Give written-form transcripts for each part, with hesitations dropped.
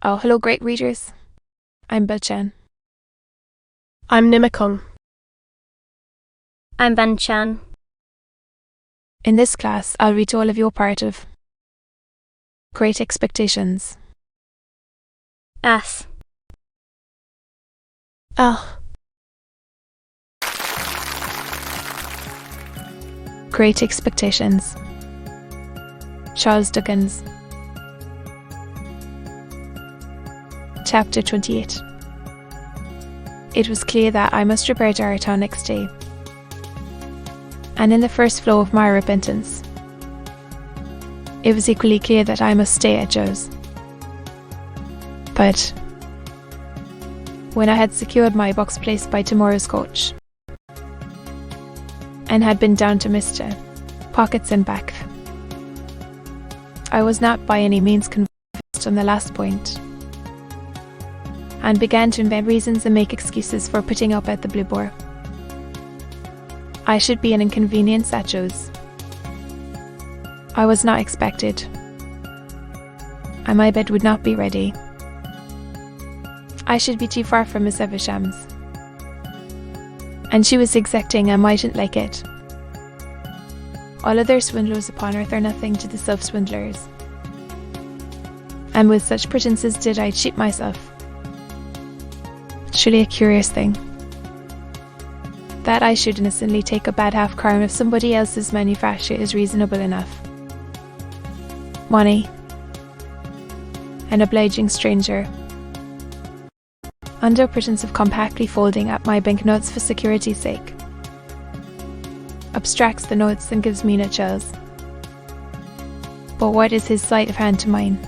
Oh, hello, great readers. I'm Belchan. I'm Nimakong. I'm Banchan. In this class, I'll read to all of you a part of Great Expectations. S. Ah. Great Expectations. Charles Dickens. Chapter 28. It was clear that I must repair to our town next day, and in the first flow of my repentance, it was equally clear that I must stay at Joe's. But when I had secured my box place by tomorrow's coach, and had been down to Mr. Pockets and back, I was not by any means convinced on the last point, and began to invent reasons and make excuses for putting up at the Blue Boar. I should be an inconvenience at Joe's. I was not expected, and my bed would not be ready. I should be too far from Miss Eversham's, and she was exacting and mightn't like it. All other swindlers upon earth are nothing to the self-swindlers, and with such pretences did I cheat myself. Surely a curious thing, that I should innocently take a bad half-crown if somebody else's manufacture is reasonable enough. Money, an obliging stranger, under pretence of compactly folding up my banknotes for security's sake, abstracts the notes and gives me no chills. But what is his sleight of hand to mine?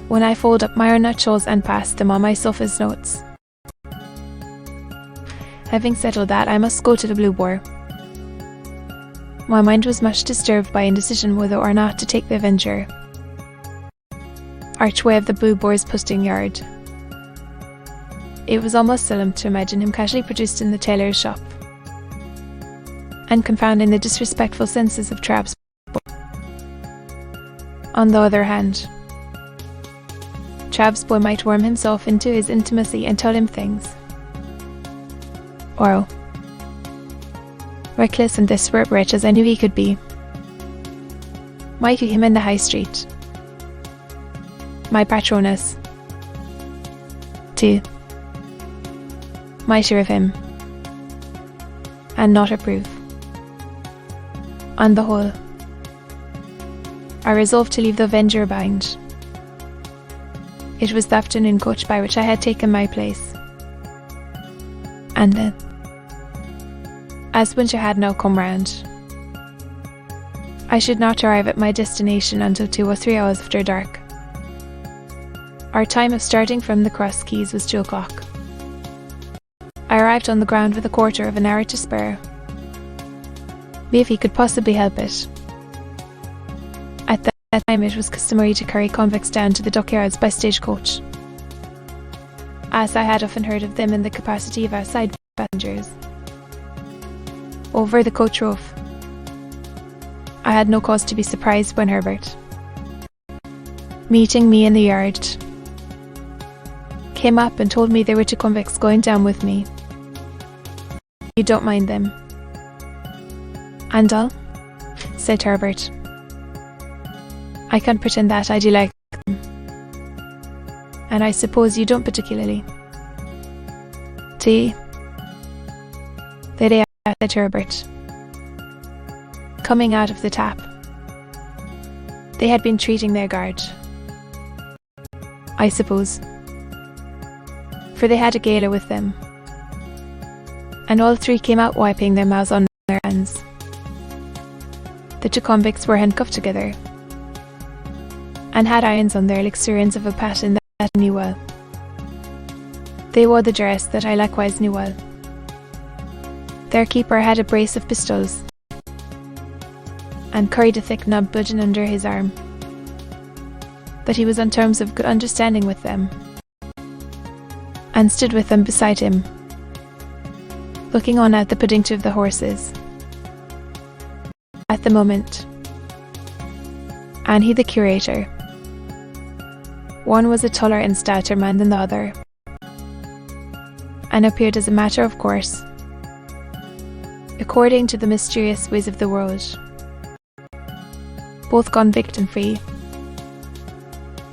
When I fold up my own nutshawls and pass them on myself as notes. Having settled that, I must go to the Blue Boar. My mind was much disturbed by indecision whether or not to take the Avenger, archway of the Blue Boar's posting yard. It was almost solemn to imagine him casually produced in the tailor's shop, and confounding the disrespectful senses of Trabb's. On the other hand, Trabb's boy might worm himself into his intimacy and tell him things. Or, reckless and desperate wretch as I knew he could be, might see him in the high street, my patroness, too, might hear of him, and not approve. On the whole, I resolved to leave the Avenger behind. It was the afternoon coach by which I had taken my place, and then, as winter had now come round, I should not arrive at my destination until 2 or 3 hours after dark. Our time of starting from the Cross Keys was 2 o'clock. I arrived on the ground with a quarter of an hour to spare, if he could possibly help it. At that time it was customary to carry convicts down to the dockyards by stagecoach, as I had often heard of them in the capacity of outside passengers. Over the coach roof, I had no cause to be surprised when Herbert, meeting me in the yard, came up and told me there were 2 convicts going down with me. You don't mind them? And all? Said Herbert. I can't pretend that I do like them, and I suppose you don't particularly. Tea? There they are, said Herbert, coming out of the tap. They had been treating their guard, I suppose, for they had a gaoler with them, and all 3 came out wiping their mouths on their hands. The 2 convicts were handcuffed together, and had irons on their luxuriance of a pattern that I knew well. They wore the dress that I likewise knew well. Their keeper had a brace of pistols, and carried a thick knob bludgeon under his arm, but he was on terms of good understanding with them, and stood with them beside him, looking on at the putting to of the horses. At the moment, and he the curator, One was a taller and stouter man than the other, and appeared as a matter of course, according to the mysterious ways of the world, both convict and free,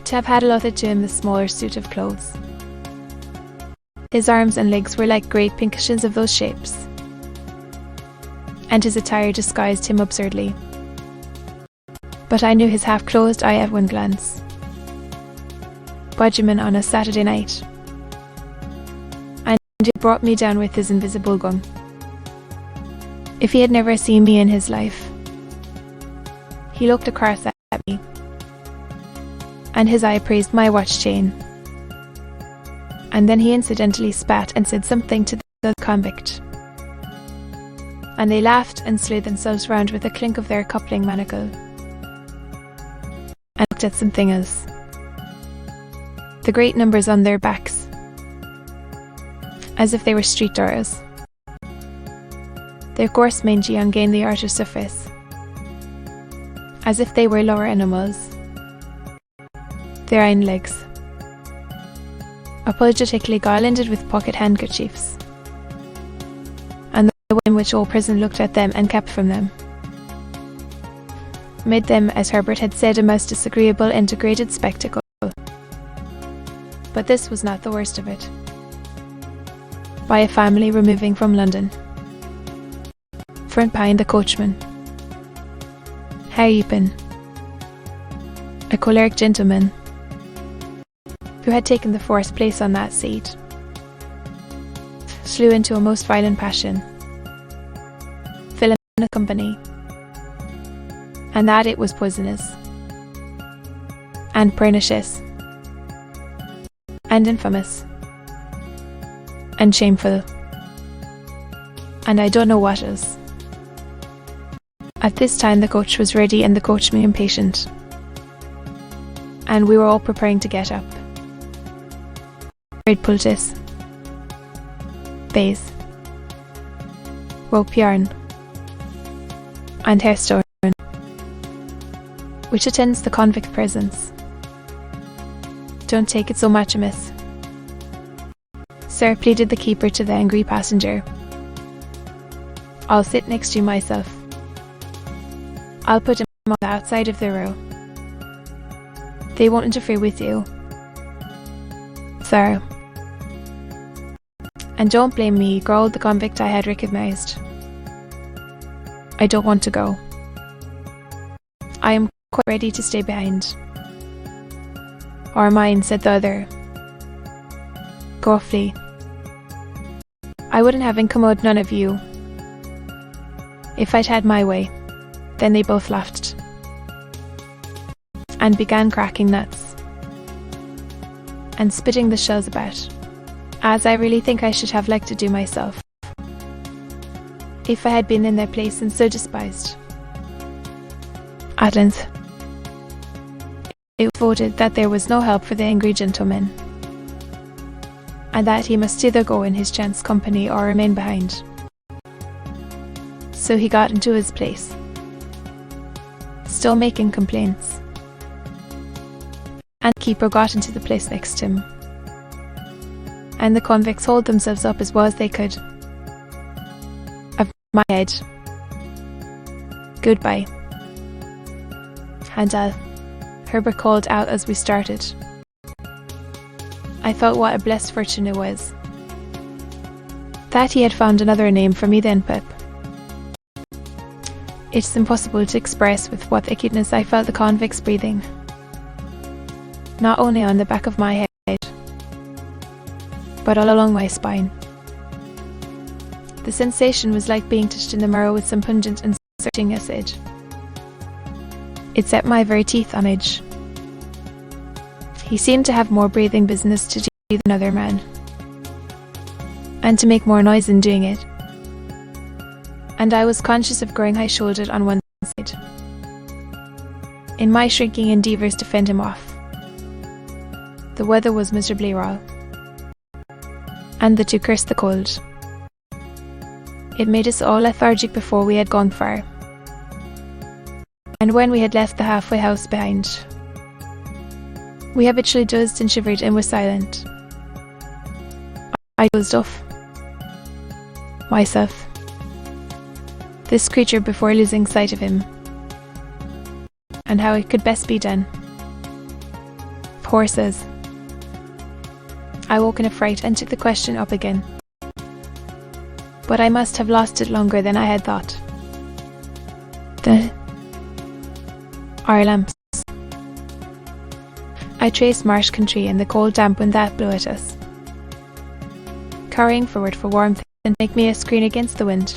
to have had allotted to him the smaller suit of clothes. His arms and legs were like great pink cushions of those shapes, and his attire disguised him absurdly. But I knew his half-closed eye at one glance. Budgeman on a Saturday night, and he brought me down with his invisible gun. If he had never seen me in his life, he looked across at me, and his eye praised my watch chain, and then he incidentally spat and said something to the convict, and they laughed and slewed themselves round with a clink of their coupling manacle, and looked at something else. The great numbers on their backs, as if they were street doors. Their coarse mangy ungainly outer surface, as if they were lower animals. Their hind legs, apologetically garlanded with pocket handkerchiefs, and the way in which old prison looked at them and kept from them, made them, as Herbert had said, a most disagreeable and degraded spectacle. But this was not the worst of it. By a family removing from London, front behind the coachman, Harry Pin, a choleric gentleman, who had taken the fourth place on that seat, flew into a most violent passion, villainous company, and that it was poisonous, and pernicious, and infamous, and shameful, and I don't know what else. At this time the coach was ready and the coachman impatient, and we were all preparing to get up. Braid poultice, baize, rope yarn, and hairstone, which attends the convict presence. Don't take it so much amiss, sir, pleaded the keeper to the angry passenger. I'll sit next to you myself. I'll put him on the outside of the row. They won't interfere with you, sir. And don't blame me, growled the convict I had recognized. I don't want to go. I am quite ready to stay behind. Or mine, said the other, gruffly. I wouldn't have incommoded none of you if I'd had my way. Then they both laughed and began cracking nuts and spitting the shells about, as I really think I should have liked to do myself, if I had been in their place and so despised. At length, it was voted that there was no help for the angry gentleman, and that he must either go in his chance company or remain behind. So he got into his place, still making complaints, and the keeper got into the place next to him, and the convicts hauled themselves up as well as they could. I've my head. Goodbye. And Herbert called out as we started. I thought what a blessed fortune it was that he had found another name for me then, Pip. It's impossible to express with what acuteness I felt the convicts breathing, not only on the back of my head, but all along my spine. The sensation was like being touched in the marrow with some pungent and searching acid. It set my very teeth on edge. He seemed to have more breathing business to do than another man, and to make more noise in doing it. And I was conscious of growing high-shouldered on one side, in my shrinking endeavours to fend him off. The weather was miserably raw, and the two cursed the cold. It made us all lethargic before we had gone far, and when we had left the halfway house behind, We habitually dozed and shivered and was silent. I dozed off myself. This creature before losing sight of him, and how it could best be done. Horses. I woke in a fright and took the question up again. But I must have lost it longer than I had thought. Our lamps. I traced marsh country and the cold damp wind that blew at us, carrying forward for warmth and make me a screen against the wind.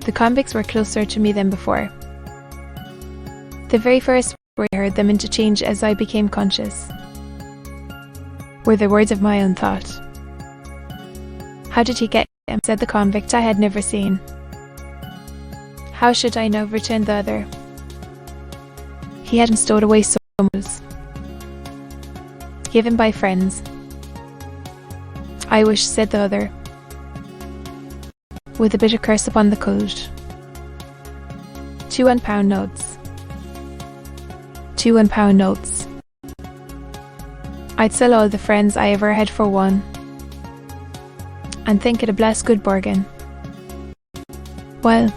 The convicts were closer to me than before. The very first word I heard them interchange as I became conscious were the words of my own thought. How did he get him? Said the convict I had never seen. How should I know? Returned the other. He had him stowed away so much. Given by friends. I wish, said the other, with a bitter curse upon the cold. 2 £1 notes. 2 £1 notes. I'd sell all the friends I ever had for one, and think it a blessed good bargain. Well,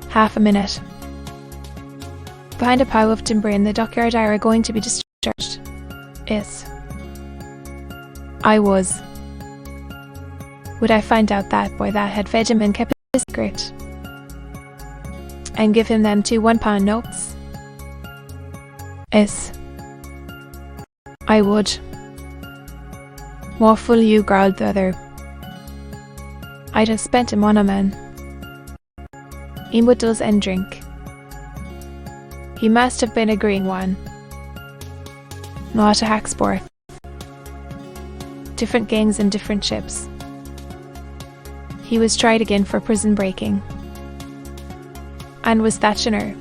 half a minute. Behind a pile of timber in the dockyard I were going to be discharged. Yes. I was. Would I find out that boy that had fed him and kept his secret, and give him them 2 £1 notes? Yes. I would. More fool you, growled the other. I'd have spent him on a man. He would does and drink. He must have been a green one, not a hacksport. Different gangs and different ships. He was tried again for prison breaking, and was Thatcher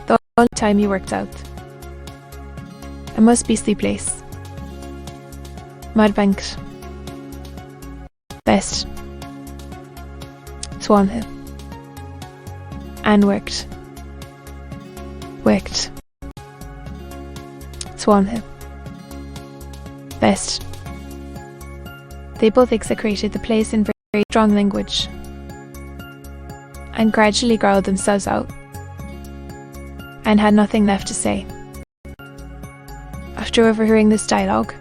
the only time he worked out. A must beastly place. Mudbanked. Best. Swanhill. And worked. Swanhill. Best. They both execrated the place in very strong language, and gradually growled themselves out, and had nothing left to say. After overhearing this dialogue,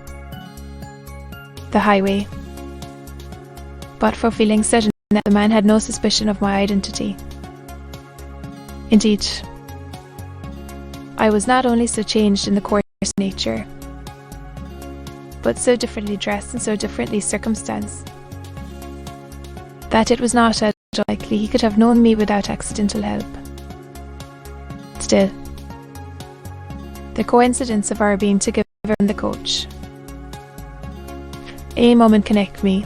the highway, but for feeling certain that the man had no suspicion of my identity. Indeed, I was not only so changed in the course of nature, but so differently dressed and so differently circumstanced, that it was not at all likely he could have known me without accidental help. Still, the coincidence of our being together in the coach, a moment connect me,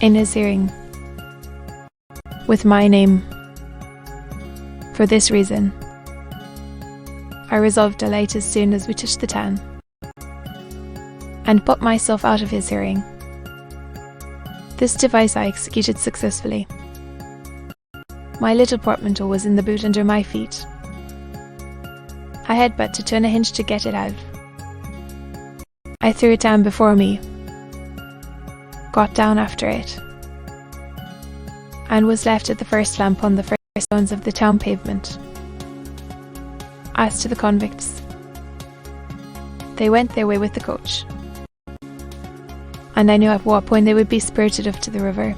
in his hearing, with my name. For this reason, I resolved to alight as soon as we touched the town, and put myself out of his hearing. This device I executed successfully. My little portmanteau was in the boot under my feet. I had but to turn a hinge to get it out. I threw it down before me, got down after it, and was left at the first lamp on the first stones of the town pavement. As to the convicts, they went their way with the coach, and I knew at what point they would be spirited off to the river.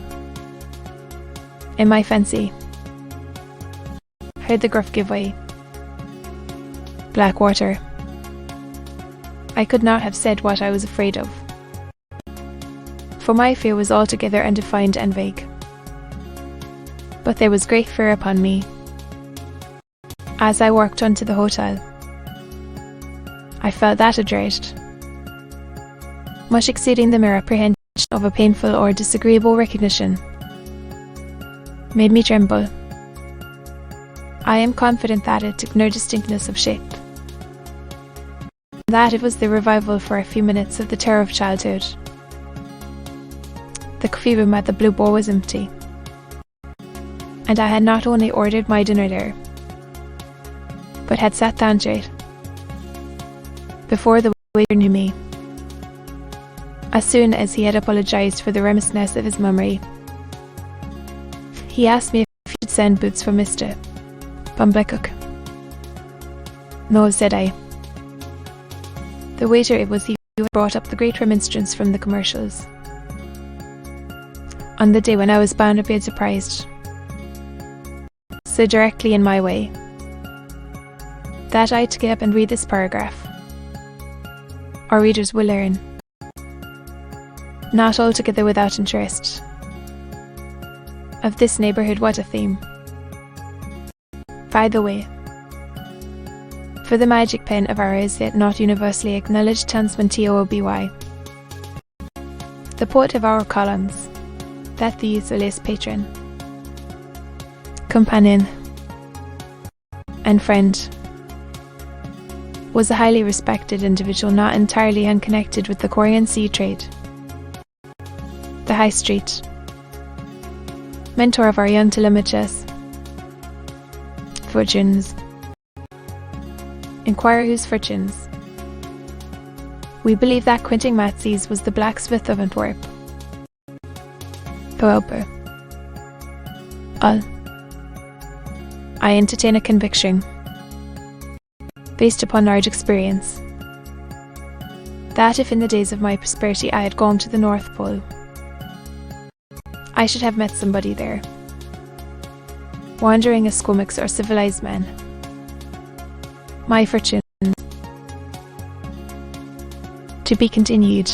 In my fancy, I heard the gruff give way. Black water. I could not have said what I was afraid of, for my fear was altogether undefined and vague. But there was great fear upon me. As I walked on to the hotel, I felt that a dread, much exceeding the mere apprehension of a painful or disagreeable recognition, made me tremble. I am confident that it took no distinctness of shape, that it was the revival for a few minutes of the terror of childhood. The coffee room at the Blue Boar was empty, and I had not only ordered my dinner there, but had sat down to it before the waiter knew me. As soon as he had apologised for the remissness of his memory, he asked me if he should send boots for Mr. Bumblecook. No, said I. The waiter, it was he who had brought up the great remonstrance from the commercials on the day when I was bound to be surprised so directly in my way that I had to get up and read this paragraph. Our readers will learn, not altogether without interest, of this neighbourhood what a theme. By the way, for the magic pen of our as yet not universally acknowledged townsman T.O.B.Y., the poet of our columns, that the Solis patron, companion, and friend, was a highly respected individual not entirely unconnected with the Korean sea trade, the High Street, mentor of our young Telemachus, fortunes, inquire whose fortunes. We believe that Quinting Matsys was the blacksmith of Antwerp. However, I entertain a conviction, based upon large experience, that if in the days of my prosperity I had gone to the North Pole, I should have met somebody there, wandering Esquimaux or civilized men. My fortune to be continued.